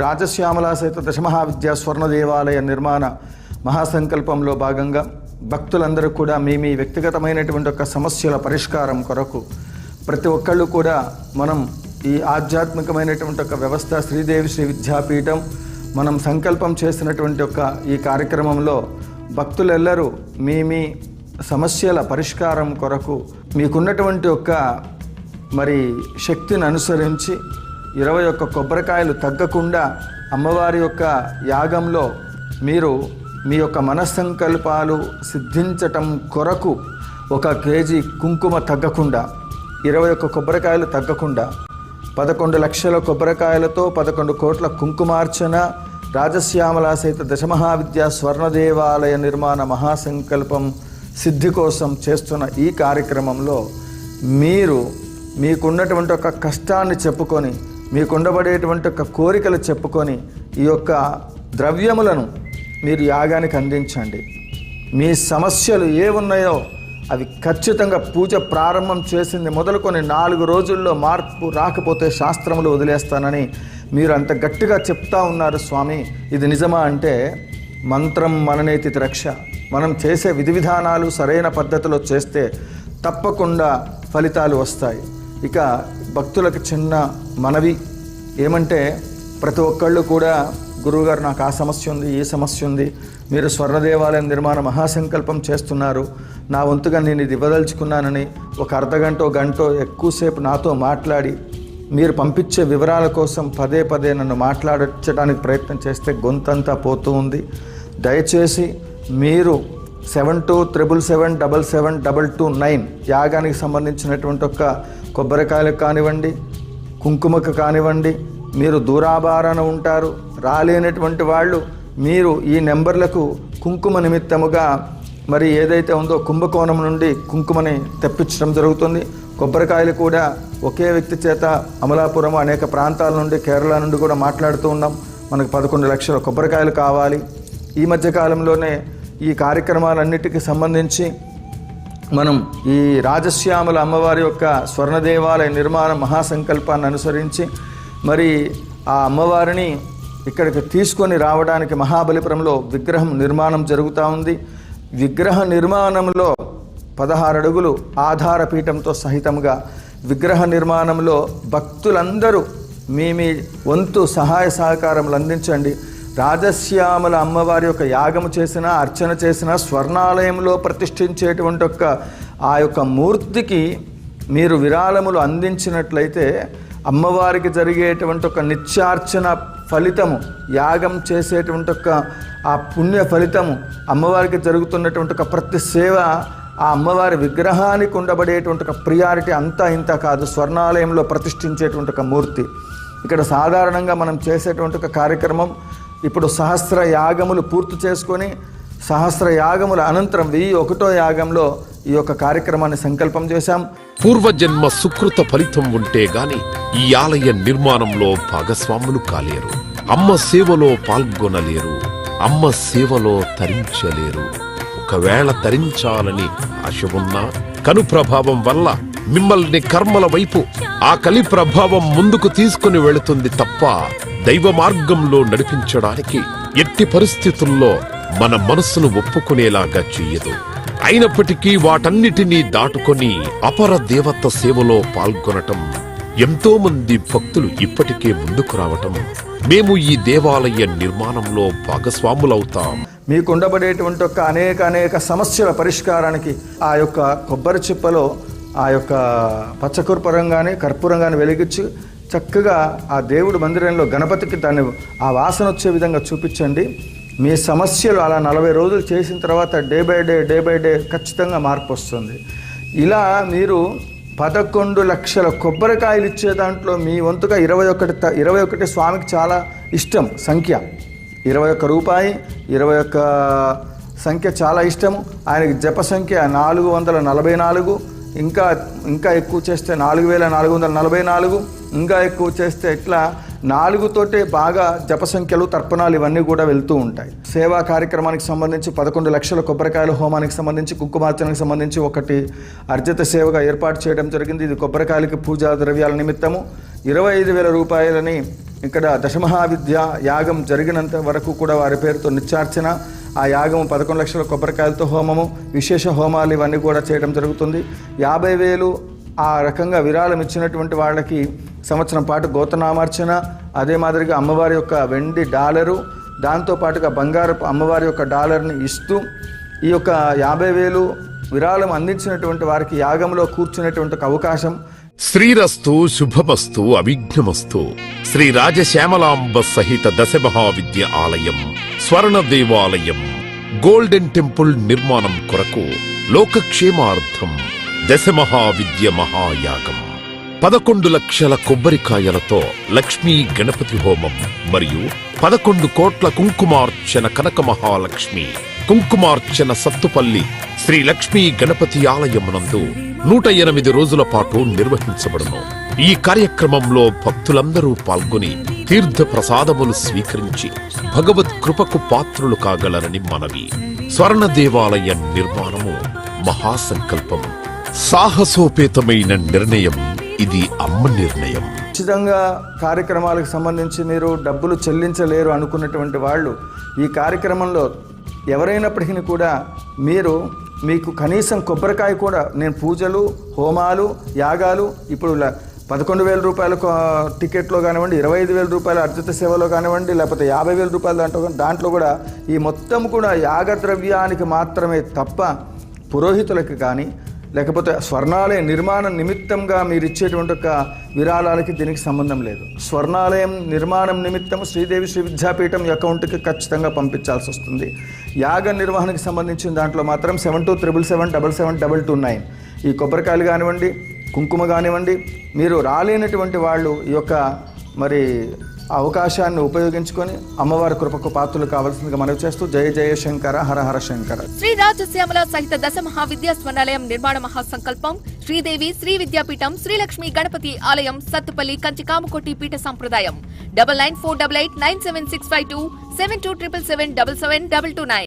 రాజశ్యామల సహిత దశమహావిద్యా స్వర్ణ దేవాలయ నిర్మాణ మహాసంకల్పంలో భాగంగా భక్తులందరూ కూడా మీ వ్యక్తిగతమైనటువంటి ఒక సమస్యల పరిష్కారం కొరకు ప్రతి ఒక్కళ్ళు కూడా మనం ఈ ఆధ్యాత్మికమైనటువంటి ఒక వ్యవస్థ శ్రీదేవి శ్రీ విద్యాపీఠం మనం సంకల్పం చేసినటువంటి ఒక ఈ కార్యక్రమంలో భక్తులెల్లరూ మీ సమస్యల పరిష్కారం కొరకు మీకున్నటువంటి ఒక మరి శక్తిని అనుసరించి 21 కొబ్బరికాయలు తగ్గకుండా అమ్మవారి యొక్క యాగంలో మీరు మీ యొక్క మనస్సంకల్పాలు సిద్ధించటం కొరకు 1 కేజీ కుంకుమ తగ్గకుండా 21 కొబ్బరికాయలు తగ్గకుండా 11 లక్షల కొబ్బరికాయలతో 11 కోట్ల కుంకుమార్చన రాజశ్యామల సహిత దశమహావిద్యా స్వర్ణ దేవాలయ నిర్మాణ మహాసంకల్పం సిద్ధి కోసం చేస్తున్న ఈ కార్యక్రమంలో మీరు మీకున్నటువంటి ఒక కష్టాన్ని చెప్పుకొని మీకుండబడేటువంటి ఒక కోరికలు చెప్పుకొని ఈ యొక్క ద్రవ్యములను మీరు యాగానికి అందించండి. మీ సమస్యలు ఏమున్నాయో అవి ఖచ్చితంగా పూజ ప్రారంభం చేసింది మొదలుకొని 4 రోజుల్లో మార్పు రాకపోతే శాస్త్రములు వదిలేస్తానని మీరు అంత గట్టిగా చెప్తా ఉన్నారు స్వామి. ఇది నిజమా అంటే మంత్రం మననేతి రక్ష. మనం చేసే విధి విధానాలు సరైన పద్ధతిలో చేస్తే తప్పకుండా ఫలితాలు వస్తాయి. ఇక భక్తులకు చిన్న మనవి ఏమంటే ప్రతి ఒక్కళ్ళు కూడా గురువుగారు నాకు ఆ సమస్య ఉంది ఈ సమస్య ఉంది, మీరు స్వర్ణ దేవాలయం నిర్మాణ మహాసంకల్పం చేస్తున్నారు, నా వంతుగా నేను ఇది ఇవ్వదలుచుకున్నానని ఒక అర్ధగంటో గంటో ఎక్కువసేపు నాతో మాట్లాడి మీరు పంపించే వివరాల కోసం పదే నన్ను మాట్లాడించడానికి ప్రయత్నం చేస్తే గొంతంతా పోతూ ఉంది. దయచేసి మీరు 7277772229 యాగానికి సంబంధించినటువంటి ఒక కొబ్బరికాయలకు కానివ్వండి, కుంకుమకు కానివ్వండి, మీరు దూరాభారాన ఉంటారు రాలేనటువంటి వాళ్ళు మీరు ఈ నెంబర్లకు కుంకుమ నిమిత్తముగా మరి ఏదైతే ఉందో కుంభకోణం నుండి కుంకుమని తెప్పించడం జరుగుతుంది. కొబ్బరికాయలు కూడా ఒకే వ్యక్తి చేత అమలాపురం అనేక ప్రాంతాల నుండి కేరళ నుండి కూడా మాట్లాడుతూ ఉన్నాం. మనకు 11 లక్షల కొబ్బరికాయలు కావాలి. ఈ మధ్యకాలంలోనే ఈ కార్యక్రమాలన్నిటికీ సంబంధించి మనం ఈ రాజశ్యామల అమ్మవారి యొక్క స్వర్ణ దేవాలయ నిర్మాణ మహాసంకల్పాన్ని అనుసరించి మరి ఆ అమ్మవారిని ఇక్కడికి తీసుకొని రావడానికి మహాబలిపురంలో విగ్రహం నిర్మాణం జరుగుతూ ఉంది. విగ్రహ నిర్మాణంలో 16 అడుగులు ఆధారపీఠంతో సహితంగా విగ్రహ నిర్మాణంలో భక్తులందరూ మీ వంతు సహాయ సహకారములు అందించండి. రాజశ్యామల అమ్మవారి యొక్క యాగము చేసిన అర్చన చేసిన స్వర్ణాలయంలో ప్రతిష్ఠించేటువంటి ఆ యొక్క మూర్తికి మీరు విరాళములు అందించినట్లయితే అమ్మవారికి జరిగేటువంటి ఒక నిత్యార్చన ఫలితము, యాగం చేసేటువంటి ఆ పుణ్య ఫలితము, అమ్మవారికి జరుగుతున్నటువంటి ఒక ప్రతి సేవ ఆ అమ్మవారి విగ్రహానికి ఉండబడేటువంటి ఒక ప్రియారిటీ అంతా ఇంత కాదు. స్వర్ణాలయంలో ప్రతిష్ఠించేటువంటి ఒక మూర్తి ఇక్కడ సాధారణంగా మనం చేసేటువంటి ఒక కార్యక్రమం. ఇప్పుడు 1000 యాగములు పూర్తి చేసుకొని 1000 యాగముల అనంతరం 1001వ యాగంలో ఈ యొక్క కార్యక్రమాన్ని సంకల్పం చేశాం. పూర్వజన్మ సుకృత ఫలితం ఉంటే గాని ఈ ఆలయ నిర్మాణంలో భాగస్వాములు కాలేరు, అమ్మ సేవలో పాల్గొనలేరు, అమ్మ సేవలో తరించలేరు. ఒకవేళ తరించాలని ఆశ ఉన్నా కను ప్రభావం వల్ల మిమ్మల్ని కర్మల వైపు ఆ కలి ప్రభావం ముందుకు తీసుకుని వెళుతుంది తప్ప దైవ మార్గంలో నడిపించడానికి ఎట్టి పరిస్థితుల్లో మన మనస్సును ఒప్పుకునేలాగా చెయ్యదు. అయినప్పటికీ వాటన్నిటినీ దాటుకొని అపర దేవత సేవలో పాల్గొనటం, ఎంతో మంది భక్తులు ఇప్పటికే ముందుకు రావటం, మేము ఈ దేవాలయ నిర్మాణంలో భాగస్వాములవుతాం. మీకు ఉండబడేటువంటి ఒక అనేక సమస్యల పరిష్కారానికి ఆ యొక్క కొబ్బరి చిప్పలో ఆ యొక్క పచ్చకర్పూరం కానీ కర్పూరం కానీ వెలిగించి చక్కగా ఆ దేవుడి మందిరంలో గణపతికి దాన్ని ఆ వాసన వచ్చే విధంగా చూపించండి. మీ సమస్యలు అలా 40 రోజులు చేసిన తర్వాత డే బై డే ఖచ్చితంగా మార్పు వస్తుంది. ఇలా మీరు 11 లక్షల కొబ్బరికాయలు ఇచ్చే దాంట్లో మీ వంతుగా 21 స్వామికి చాలా ఇష్టం సంఖ్య. 21 రూపాయి 21 సంఖ్య చాలా ఇష్టము ఆయనకి. జప సంఖ్య 444, ఇంకా ఎక్కువ చేస్తే 4444, ఇంకా ఎక్కువ చేస్తే ఇట్లా 4తోటే బాగా జపసంఖ్యలు, తర్పణాలు ఇవన్నీ కూడా వెళ్తూ ఉంటాయి. సేవా కార్యక్రమానికి సంబంధించి 11 లక్షల కొబ్బరికాయల హోమానికి సంబంధించి, కుంకుమార్చనకు సంబంధించి ఒకటి అర్జిత సేవగా ఏర్పాటు చేయడం జరిగింది. ఇది కొబ్బరికాయలకి పూజా ద్రవ్యాల నిమిత్తము 25,000 రూపాయలని ఇక్కడ దశమహావిద్య యాగం జరిగినంత వరకు కూడా వారి పేరుతో నిత్యార్చన, ఆ యాగము 11 లక్షల కొబ్బరికాయలతో హోమము, విశేష హోమాలు ఇవన్నీ కూడా చేయడం జరుగుతుంది. 50,000 ఆ రకంగా విరాళం ఇచ్చినటువంటి వాళ్ళకి సంవత్సరం పాటు గోతనామార్చన, అదే మాదిరిగా అమ్మవారి యొక్క వెండి డాలరు, దాంతోపాటుగా బంగారపు అమ్మవారి యొక్క డాలర్ని ఇస్తూ ఈ యొక్క 50,000 విరాళం అందించినటువంటి వారికి యాగంలో కూర్చునేటువంటి అవకాశం. శ్రీరస్తు శుభమస్తు అవిఘ్నమస్తు. శ్రీ రాజశ్యామలాంబ సహిత దశమహావిద్య ఆలయం, స్వర్ణ దేవాలయం, గోల్డెన్ టెంపుల్ నిర్మాణం కొరకు లోకక్షేమార్థం దశమహావిద్య మహాయాగం. 11 లక్షల కొబ్బరికాయలతో లక్ష్మీ గణపతి హోమం మరియు 11 కోట్ల కుంకుమార్చన కనక మహాలక్ష్మి కుంకుమార్చన సత్తుపల్లి శ్రీ లక్ష్మీ గణపతి ఆలయమునందు 108 రోజుల పాటు నిర్వహించబడును. ఈ కార్యక్రమంలో భక్తులందరూ పాల్గొని తీర్థ ప్రసాదములు స్వీకరించి భగవత్ కృపకు పాత్రులు కాగలరని మనవి. స్వర్ణ దేవాలయ నిర్మాణము మహాసంకల్పం, సాహసోపేతమైన నిర్ణయం. ఇది అమ్మ నిర్ణయం. ఖచ్చితంగా కార్యక్రమాలకు సంబంధించి మీరు డబ్బులు చెల్లించలేరు అనుకున్నటువంటి వాళ్ళు ఈ కార్యక్రమంలో ఎవరైనప్పటికీ కూడా మీకు కనీసం కొబ్బరికాయ కూడా, నేను పూజలు, హోమాలు, యాగాలు ఇప్పుడు 11,000 రూపాయల టికెట్లో కానివ్వండి, 25,000 రూపాయల అర్జిత సేవలో కానివ్వండి, లేకపోతే 50,000 రూపాయల దాంట్లో కూడా ఈ మొత్తం కూడా యాగద్రవ్యానికి మాత్రమే తప్ప పురోహితులకి కానీ లేకపోతే స్వర్ణాలయ నిర్మాణ నిమిత్తంగా మీరు ఇచ్చేటువంటి ఒక విరాళాలకి దీనికి సంబంధం లేదు. స్వర్ణాలయం నిర్మాణం నిమిత్తం శ్రీదేవి శ్రీ విద్యాపీఠం అకౌంట్కి ఖచ్చితంగా పంపించాల్సి వస్తుంది. యాగ నిర్వహణకి సంబంధించిన దాంట్లో మాత్రం 7277772229 ఈ కొబ్బరికాయలు కానివ్వండి, కుంకుమ కానివ్వండి, మీరు రాలేనటువంటి వాళ్ళు ఈ యొక్క మరి అవకాశాన్ని ఉపయోగించుకొని అమ్మవారి కృపకు పాత్రలు కావాల్సిందిగా మనవి చేస్తూ జయ జయ శంకర హర హర శంకర. శ్రీ రాజశ్యామల సహిత దశ మహావిద్యా స్వర్ణాలయం నిర్మాణ మహాసంకల్పం శ్రీదేవి శ్రీ విద్యాపీఠం శ్రీలక్ష్మి గణపతి ఆలయం సత్తుపల్లి కంచికామకోటి పీఠ సంప్రదాయం 9948897652 7277777729.